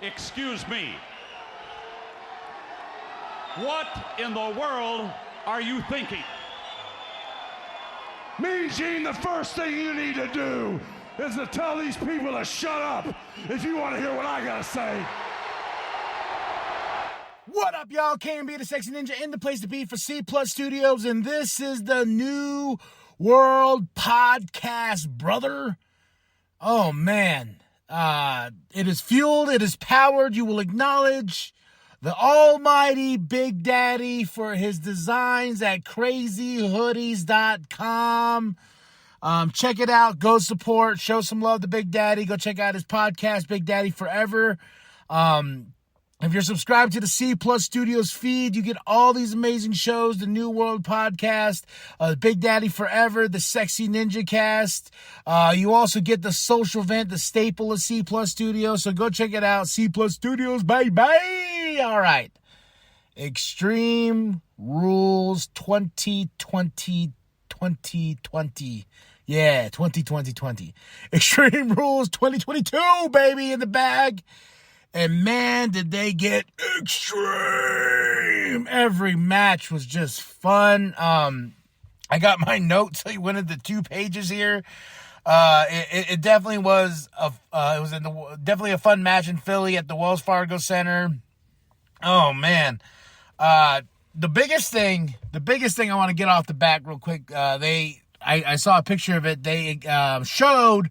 Excuse me. What in the world are you thinking? Mean Gene, the first thing you need to do is to tell these people to shut up if you want to hear what I gotta say. What up, y'all? KMB, the Sexy Ninja, in the place to be for C Plus Studios, and this is the New World Podcast, brother. Oh, man. It is fueled, it is powered. You will acknowledge the almighty Big Daddy for his designs at crazyhoodiez.com. Check it out. Go support. Show some love to Big Daddy. Go check out his podcast, Big Daddy Forever. If you're subscribed to the C Plus Studios feed, you get all these amazing shows, the New World Podcast, Big Daddy Forever, the Sexy Ninja Cast. You also get the social event, the staple of C Plus Studios. So go check it out. C Plus Studios, baby. All right. Extreme Rules 2020. Yeah, 2020. Extreme Rules 2022, baby, in the bag. And man, did they get extreme. Every match was just fun. I got my notes. I went into 2 pages here. It definitely was definitely a fun match in Philly at the Wells Fargo Center. Oh man. The biggest thing I want to get off the bat real quick. I saw a picture of it. They showed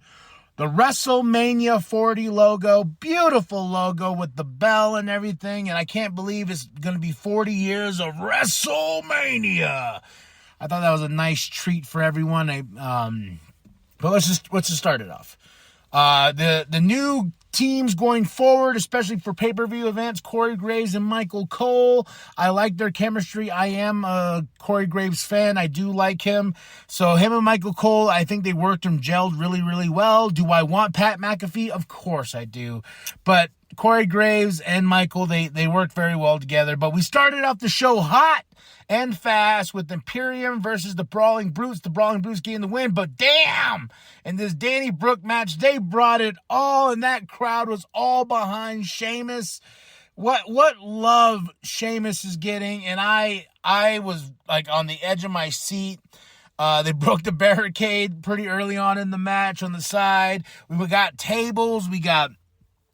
the WrestleMania 40 logo, beautiful logo with the bell and everything, and I can't believe it's going to be 40 years of WrestleMania. I thought that was a nice treat for everyone. But let's just start it off. The new teams going forward, especially for pay-per-view events, Corey Graves and Michael Cole. I like their chemistry. I am a Corey Graves fan. I do like him. So him and Michael Cole, I think they worked and gelled really, really well. Do I want Pat McAfee? Of course I do. But Corey Graves and Michael, they worked very well together. But we started off the show hot and fast with Imperium versus the Brawling Brutes. The Brawling Brutes getting the win, but damn! In this Danny Brooke match, they brought it all, and that crowd was all behind Sheamus. What love Sheamus is getting, and I was like on the edge of my seat. They broke the barricade pretty early on in the match on the side. We got tables, we got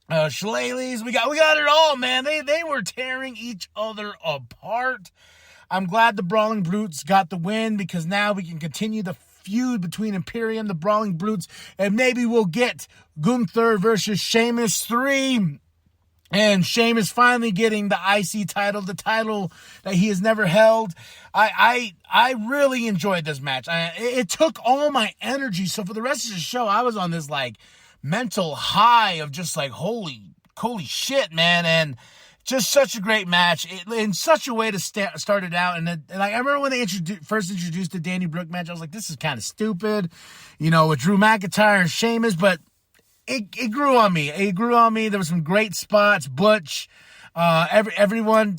shillelaghs, we got it all, man. They were tearing each other apart. I'm glad the Brawling Brutes got the win because now we can continue the feud between Imperium, the Brawling Brutes, and maybe we'll get Gunther versus Sheamus 3. And Sheamus finally getting the IC title, the title that he has never held. I really enjoyed this match. It took all my energy. So for the rest of the show, I was on this like mental high of just like, holy shit, man. And just such a great match in such a way to start it out. And I remember when they first introduced the Danny Brooke match, I was like, this is kind of stupid, with Drew McIntyre and Sheamus, but it grew on me. It grew on me. There were some great spots. Butch, everyone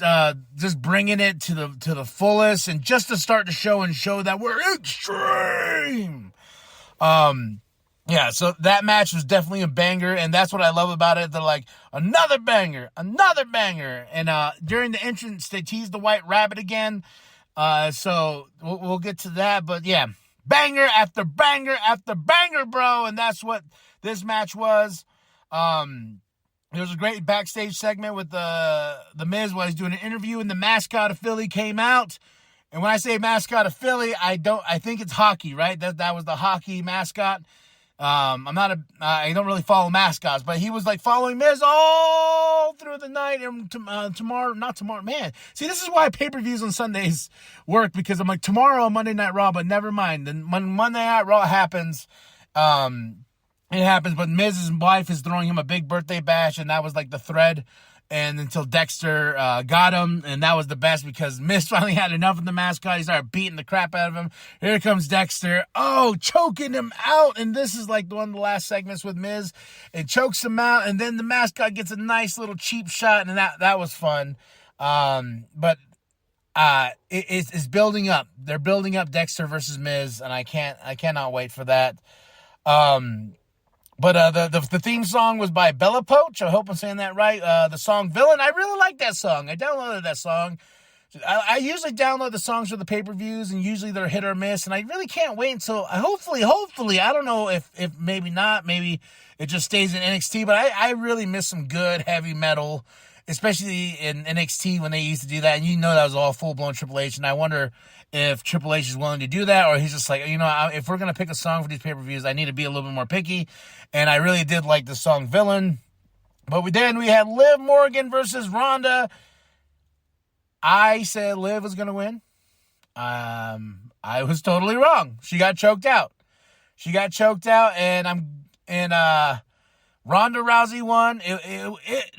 just bringing it to the fullest, and just to start the show and show that we're extreme. Yeah, so that match was definitely a banger, and that's what I love about it. They're like, another banger. And during the entrance, they teased the White Rabbit again. So we'll get to that. But yeah, banger after banger after banger, bro. And that's what this match was. There was a great backstage segment with the Miz while he's doing an interview, and the mascot of Philly came out. And when I say mascot of Philly, I think it's hockey, right? That was the hockey mascot. I don't really follow mascots, but he was like following Miz all through the night and not tomorrow, man. See, this is why pay-per-views on Sundays work, because I'm like, tomorrow on Monday Night Raw, but never mind. Then when Monday Night Raw happens, it happens, but Miz's wife is throwing him a big birthday bash, and that was like the thread. And until Dexter got him, and that was the best because Miz finally had enough of the mascot. He started beating the crap out of him. Here comes Dexter. Oh, choking him out. And this is like one of the last segments with Miz. It chokes him out, and then the mascot gets a nice little cheap shot, and that was fun. But it's building up. They're building up Dexter versus Miz, and I cannot wait for that. But the theme song was by Bella Poach. I hope I'm saying that right. The song Villain. I really like that song. I downloaded that song. I usually download the songs for the pay-per-views, and usually they're hit or miss, and I really can't wait until, hopefully, I don't know if maybe not, maybe it just stays in NXT, but I really miss some good heavy metal, especially in NXT when they used to do that, and that was all full-blown Triple H, and I wonder if Triple H is willing to do that, or he's just like, if we're going to pick a song for these pay-per-views, I need to be a little bit more picky, and I really did like the song Villain. But we had Liv Morgan versus Ronda. I said Liv was going to win. I was totally wrong. She got choked out. And Ronda Rousey won.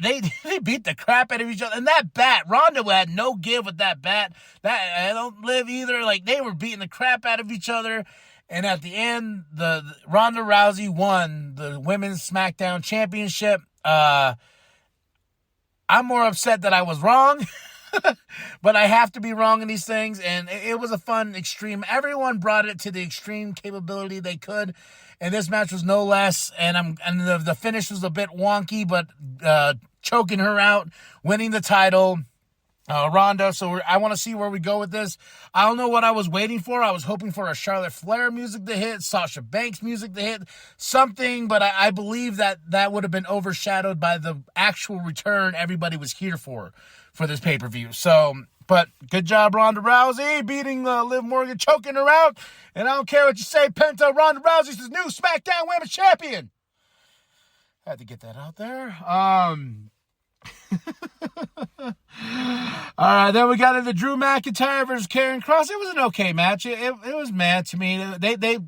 They beat the crap out of each other. And that bat, Ronda had no give with that bat. That I don't Liv either. Like, they were beating the crap out of each other. And at the end, the Ronda Rousey won the Women's SmackDown Championship. I'm more upset that I was wrong. But I have to be wrong in these things, and it was a fun extreme. Everyone brought it to the extreme capability they could, and this match was no less. And the finish was a bit wonky, but choking her out, winning the title, Ronda. So I want to see where we go with this. I don't know what I was waiting for. I was hoping for a Charlotte Flair music to hit, Sasha Banks music to hit, something, but I believe that would have been overshadowed by the actual return everybody was here for this pay-per-view. So, but good job, Ronda Rousey, beating Liv Morgan, choking her out. And I don't care what you say, Penta, Ronda Rousey's the new SmackDown Women's Champion. Had to get that out there. All right, then we got into Drew McIntyre versus Karrion Kross. It was an okay match. It was mad to me. They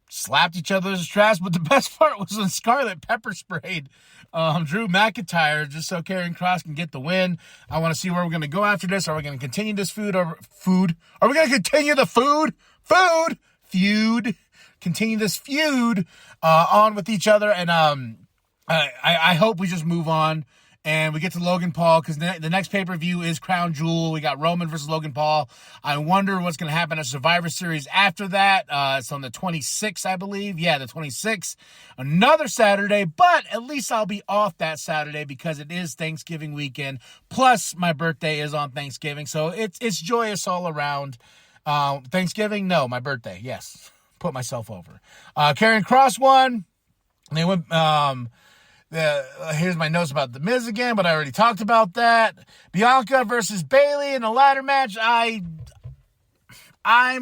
slapped each other's trash, but the best part was when Scarlett pepper sprayed Drew McIntyre just so Karrion Kross can get the win. I want to see where we're going to go after this. Are we going to continue this feud? Are we going to continue the feud? Continue this feud on with each other, and I hope we just move on and we get to Logan Paul, because the next pay-per-view is Crown Jewel. We got Roman versus Logan Paul. I wonder what's going to happen at Survivor Series after that. It's on the 26th, I believe. Yeah, the 26th. Another Saturday, but at least I'll be off that Saturday because it is Thanksgiving weekend. Plus, my birthday is on Thanksgiving, so it's joyous all around. Thanksgiving? No, my birthday. Yes. Put myself over. Karrion Kross won. They went... here's my notes about The Miz again, but I already talked about that. Bianca versus Bayley in a ladder match. I'm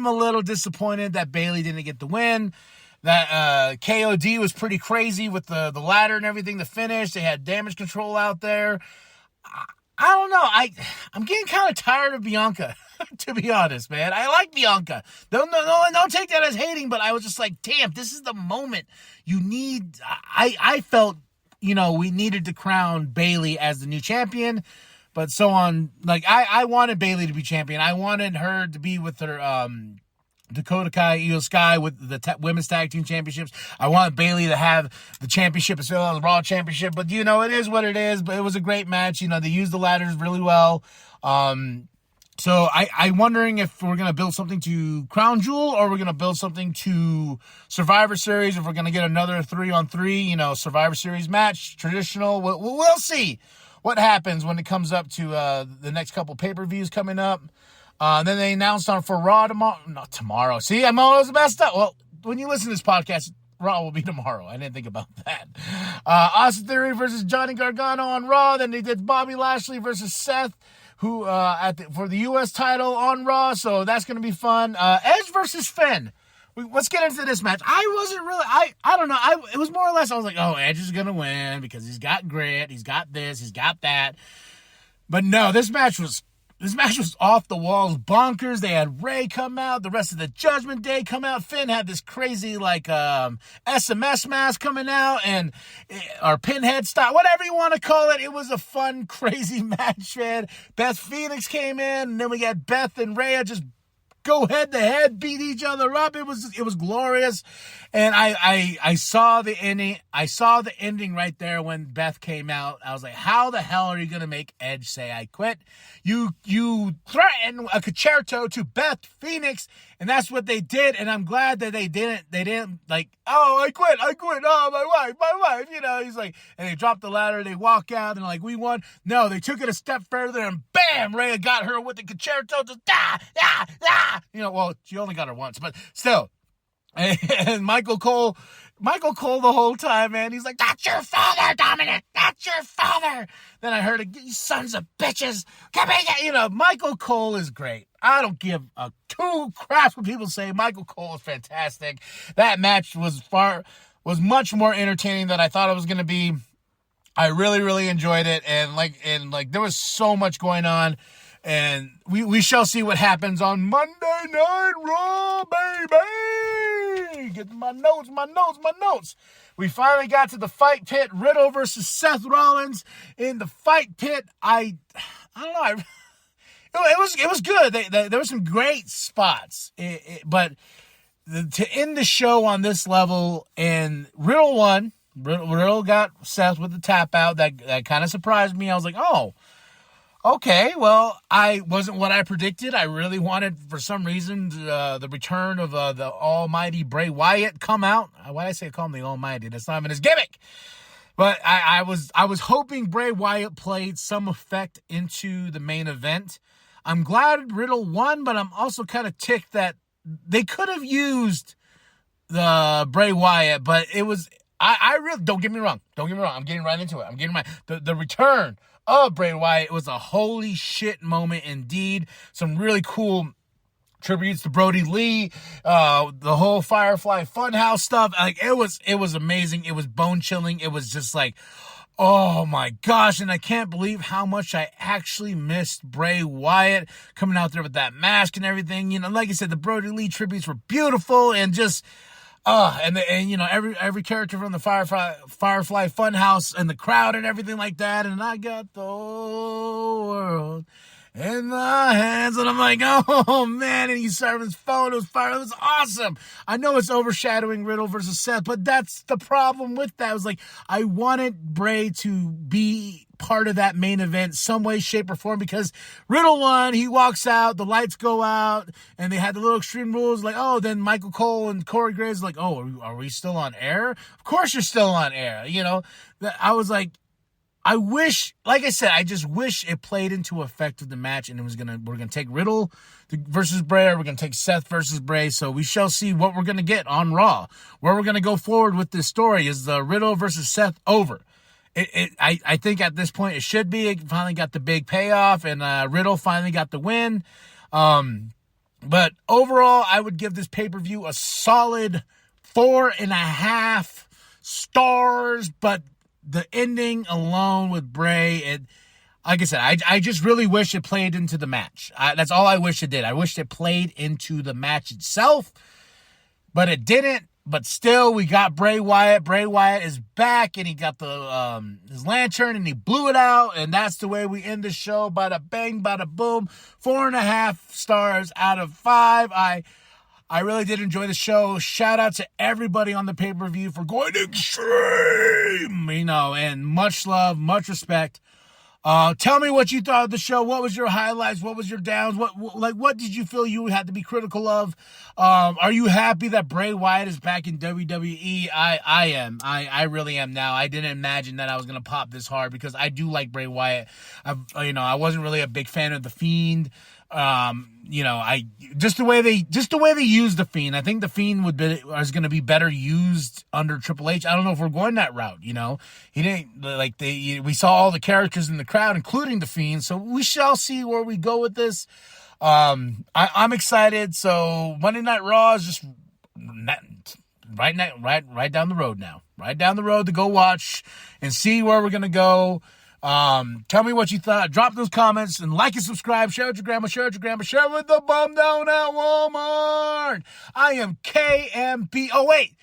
a little disappointed that Bayley didn't get the win. That KOD was pretty crazy with the ladder and everything. The finish, they had damage control out there. I don't know. I'm getting kind of tired of Bianca, to be honest, man. I like Bianca. Don't take that as hating, but I was just like, damn, this is the moment you need. I felt, we needed to crown Bayley as the new champion, but so on. Like, I wanted Bayley to be champion. I wanted her to be with her Dakota Kai, Io Sky with the women's tag team championships. I want Bayley to have the championship as well as the Raw championship. But, it is what it is. But it was a great match. They used the ladders really well. So I'm wondering if we're going to build something to Crown Jewel, or we're going to build something to Survivor Series, if we're going to get another 3-on-3, Survivor Series match, traditional. We'll see what happens when it comes up to the next couple pay-per-views coming up. Then they announced for Raw tomorrow. Not tomorrow. See, I'm always messed up. Well, when you listen to this podcast, Raw will be tomorrow. I didn't think about that. Austin Theory versus Johnny Gargano on Raw. Then they did Bobby Lashley versus Seth, who for the U.S. title on Raw. So that's going to be fun. Edge versus Finn. Let's get into this match. I wasn't really, I don't know. It was more or less, I was like, oh, Edge is going to win because he's got grit. He's got this. He's got that. But no, this match was off the walls, bonkers. They had Ray come out, the rest of the Judgment Day come out. Finn had this crazy SMS mask coming out, and or pinhead style, whatever you want to call it. It was a fun, crazy match, man. Beth Phoenix came in, and then we got Beth and Rhea just go head to head, beat each other up. It was glorious. And I saw the ending. I saw the ending right there when Beth came out. I was like, how the hell are you going to make Edge say I quit? You threatened a concerto to Beth Phoenix, and that's what they did. And I'm glad that they didn't like, oh, I quit. Oh, my wife. You know, he's like, and they dropped the ladder. They walk out and like, we won. No, they took it a step further and bam, Rhea got her with the concerto. Just you know, well, she only got her once, but still. And Michael Cole the whole time, man, he's like, that's your father, Dominic. That's your father. Then I heard, you sons of bitches. Come here. You know, Michael Cole is great. I don't give a two craps what people say. Michael Cole is fantastic. That match was much more entertaining than I thought it was going to be. I really, really enjoyed it. And there was so much going on. And we shall see what happens on Monday Night Raw, baby. Get my notes. We finally got to the fight pit. Riddle versus Seth Rollins in the fight pit. I don't know. It was good. There were some great spots. But to end the show on this level, and Riddle won. Riddle got Seth with the tap out. That kind of surprised me. I was like, oh. Okay, well, I wasn't what I predicted. I really wanted, for some reason, the return of the almighty Bray Wyatt come out. Why did I say call him the almighty? That's not even his gimmick. But I was hoping Bray Wyatt played some effect into the main event. I'm glad Riddle won, but I'm also kind of ticked that they could have used the Bray Wyatt, but it was, I really, don't get me wrong. I'm getting right into it. The return of Bray Wyatt was a holy shit moment indeed. Some really cool tributes to Brody Lee, the whole Firefly Funhouse stuff. Like it was amazing. It was bone chilling. It was just like, oh my gosh. And I can't believe how much I actually missed Bray Wyatt coming out there with that mask and everything. You know, like I said, the Brody Lee tributes were beautiful and just, and you know, every character from the Firefly Funhouse and the crowd and everything like that. And I got the whole world in my hands. And I'm like, oh man. And he's serving his phone. It was awesome. I know it's overshadowing Riddle versus Seth, but that's the problem with that. It was like, I wanted Bray to be part of that main event some way, shape, or form, because Riddle won, he walks out, the lights go out, and they had the little Extreme Rules, like, oh, then Michael Cole and Corey Graves like, oh, are we still on air? Of course you're still on air, you know? I was like, I wish, like I said, I just wish it played into effect of the match, and we're gonna take Riddle versus Bray, or we're gonna take Seth versus Bray, so we shall see what we're gonna get on Raw. Where we're gonna go forward with this story is the Riddle versus Seth over. I think at this point it should be. It finally got the big payoff, and Riddle finally got the win. But overall, I would give this pay-per-view a solid 4.5 stars. But the ending alone with Bray, like I said, I just really wish it played into the match. That's all I wish it did. I wish it played into the match itself, but it didn't. But still, we got Bray Wyatt. Bray Wyatt is back, and he got the his lantern, and he blew it out. And that's the way we end the show. Bada bang, bada boom. 4.5 stars out of 5. I really did enjoy the show. Shout out to everybody on the pay-per-view for going extreme, you know, and much love, much respect. Tell me what you thought of the show. What was your highlights? What was your downs? What did you feel you had to be critical of? Are you happy that Bray Wyatt is back in WWE? I am. I really am now. I didn't imagine that I was gonna pop this hard, because I do like Bray Wyatt. I wasn't really a big fan of The Fiend. Just the way they use the Fiend. I think the Fiend is going to be better used under Triple H. I don't know if we're going that route. You know, he didn't we saw all the characters in the crowd, including the Fiend. So we shall see where we go with this. I'm excited. So Monday Night Raw is just right down the road now. Right down the road to go watch and see where we're gonna go. Tell me what you thought. Drop those comments and like and subscribe. Share with your grandma. Share with the bum down at Walmart. I am KMP. Oh, wait.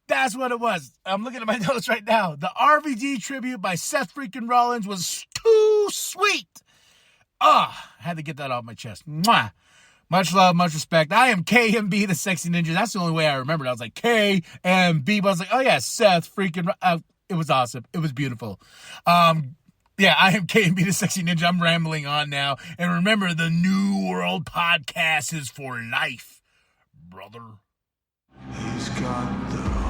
That's what it was. I'm looking at my notes right now. The RVD tribute by Seth freaking Rollins was too sweet. I had to get that off my chest. Mwah. Much love, much respect. I am KMB, the Sexy Ninja. That's the only way I remembered. I was like, KMB. But I was like, oh, yeah, Seth freaking... it was awesome. It was beautiful. Yeah, I am KMB, the Sexy Ninja. I'm rambling on now. And remember, the New World Podcast is for life, brother. He's got the